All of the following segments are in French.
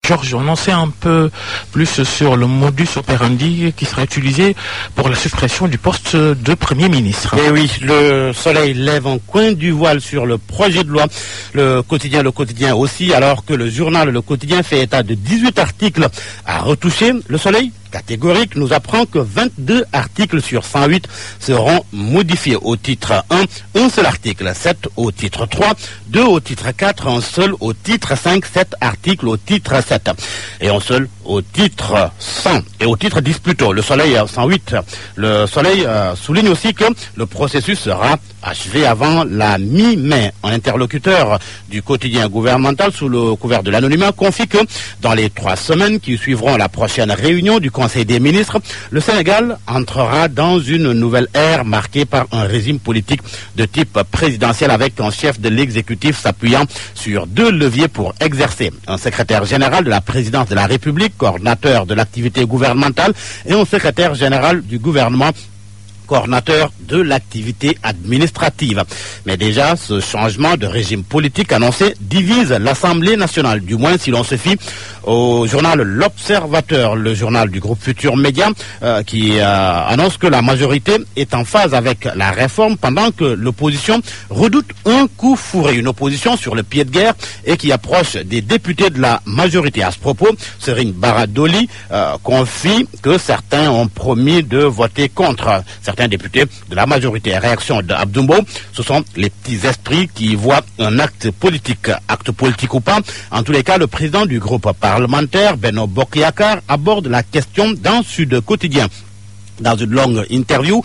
Georges, on en sait un peu plus sur le modus operandi qui sera utilisé pour la suppression du poste de Premier ministre. Eh oui, le Soleil lève un coin du voile sur le projet de loi. Le quotidien aussi, alors que le journal Le Quotidien fait état de 18 articles à retoucher. Le Soleil, catégorique, nous apprend que 22 articles sur 108 seront modifiés. Au titre 1, un seul article, 7 au titre 3, 2 au titre 4, un seul au titre 5, 7 articles au titre 7 et un seul au titre 100 et au titre 10 plutôt. Le Soleil 108. Le Soleil souligne aussi que le processus sera achevé avant la mi-mai. Un interlocuteur du quotidien gouvernemental sous le couvert de l'anonymat confie que dans les 3 semaines qui suivront la prochaine réunion du Conseil des ministres, le Sénégal entrera dans une nouvelle ère marquée par un régime politique de type présidentiel avec un chef de l'exécutif s'appuyant sur 2 leviers pour exercer. Un secrétaire général de la présidence de la République, coordinateur de l'activité gouvernementale, et un secrétaire général du gouvernement, coordinateur de l'activité administrative. Mais déjà, ce changement de régime politique annoncé divise l'Assemblée nationale, du moins si l'on se fie au journal L'Observateur, le journal du groupe Futur Média, qui annonce que la majorité est en phase avec la réforme pendant que l'opposition redoute un coup fourré, une opposition sur le pied de guerre et qui approche des députés de la majorité. À ce propos, Serigne Bara Dolly confie que certains ont promis de voter contre. Certains députés de la majorité. Réaction d'Abdou Mbow, ce sont les petits esprits qui voient un acte politique ou pas. En tous les cas, le président du groupe parlementaire, Benno Bokk Yakaar, aborde la question dans Sud Quotidien. Dans une longue interview,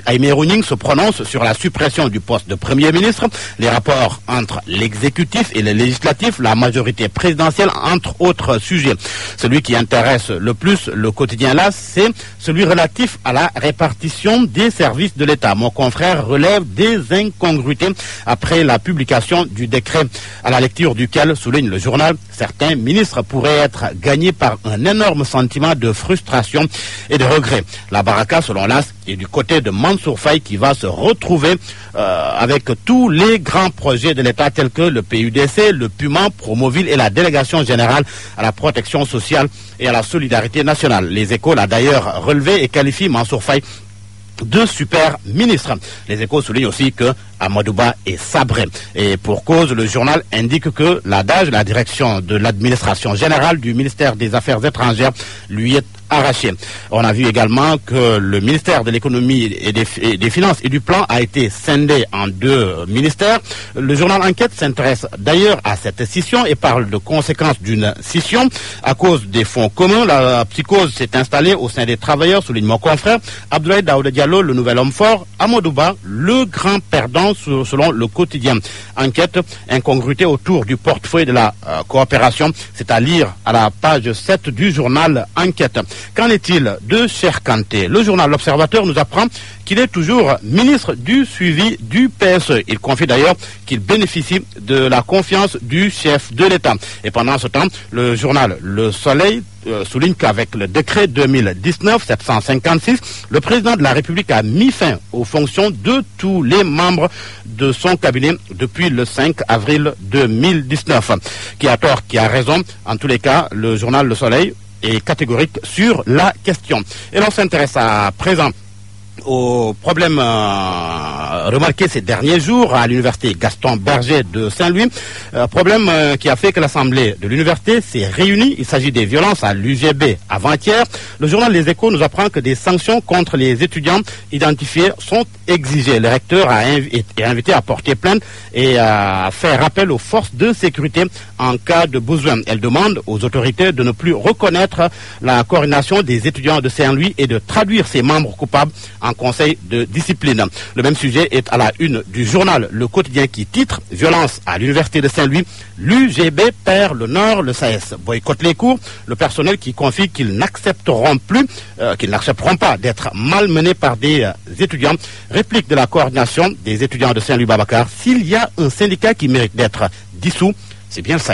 Aimé Rouning se prononce sur la suppression du poste de Premier ministre, les rapports entre l'exécutif et le législatif, la majorité présidentielle, entre autres sujets. Celui qui intéresse le plus le quotidien là, c'est celui relatif à la répartition des services de l'État. Mon confrère relève des incongruités après la publication du décret à la lecture duquel, souligne le journal, certains ministres pourraient être gagnés par un énorme sentiment de frustration et de regret. La baraka, selon l'AS, est du côté de Mansour Faye qui va se retrouver avec tous les grands projets de l'État tels que le PUDC, le PUMA, Promoville et la Délégation générale à la protection sociale et à la solidarité nationale. Les Échos l'a d'ailleurs relevé et qualifie Mansour Faye de super ministre. Les Échos soulignent aussi que Amadou Ba est sabré. Et pour cause, le journal indique que la DAGE, la direction de l'administration générale du ministère des Affaires étrangères, lui est arraché. On a vu également que le ministère de l'économie et des finances et du plan a été scindé en 2 ministères. Le journal Enquête s'intéresse d'ailleurs à cette scission et parle de conséquences d'une scission à cause des fonds communs. La psychose s'est installée au sein des travailleurs, souligne mon confrère. Abdoulaye Daouda Diallo, le nouvel homme fort. Amadou Ba, le grand perdant selon le quotidien. Enquête, incongruité autour du portefeuille de la coopération. C'est à lire à la page 7 du journal Enquête. Qu'en est-il de Cheikh Kanté? Le journal L'Observateur nous apprend qu'il est toujours ministre du suivi du PSE. Il confie d'ailleurs qu'il bénéficie de la confiance du chef de l'État. Et pendant ce temps, le journal Le Soleil souligne qu'avec le décret 2019-756, le président de la République a mis fin aux fonctions de tous les membres de son cabinet depuis le 5 avril 2019. Qui a tort, qui a raison? En tous les cas, le journal Le Soleil est catégorique sur la question. Et l'on s'intéresse à présent au problème remarqué ces derniers jours à l'université Gaston Berger de Saint-Louis. Problème qui a fait que l'Assemblée de l'université s'est réunie. Il s'agit des violences à l'UGB avant-hier. Le journal Les Échos nous apprend que des sanctions contre les étudiants identifiés sont exigées. Le recteur est invité à porter plainte et à faire appel aux forces de sécurité en cas de besoin. Elle demande aux autorités de ne plus reconnaître la coordination des étudiants de Saint-Louis et de traduire ses membres coupables en conseil de discipline. Le même sujet est à la une du journal Le Quotidien qui titre « Violence à l'université de Saint-Louis, l'UGB perd le Nord, le SAES boycotte les cours ». Le personnel qui confie qu'ils n'accepteront pas d'être malmenés par des étudiants. Réplique de la coordination des étudiants de Saint-Louis Babacar, s'il y a un syndicat qui mérite d'être dissous, c'est bien le SAES.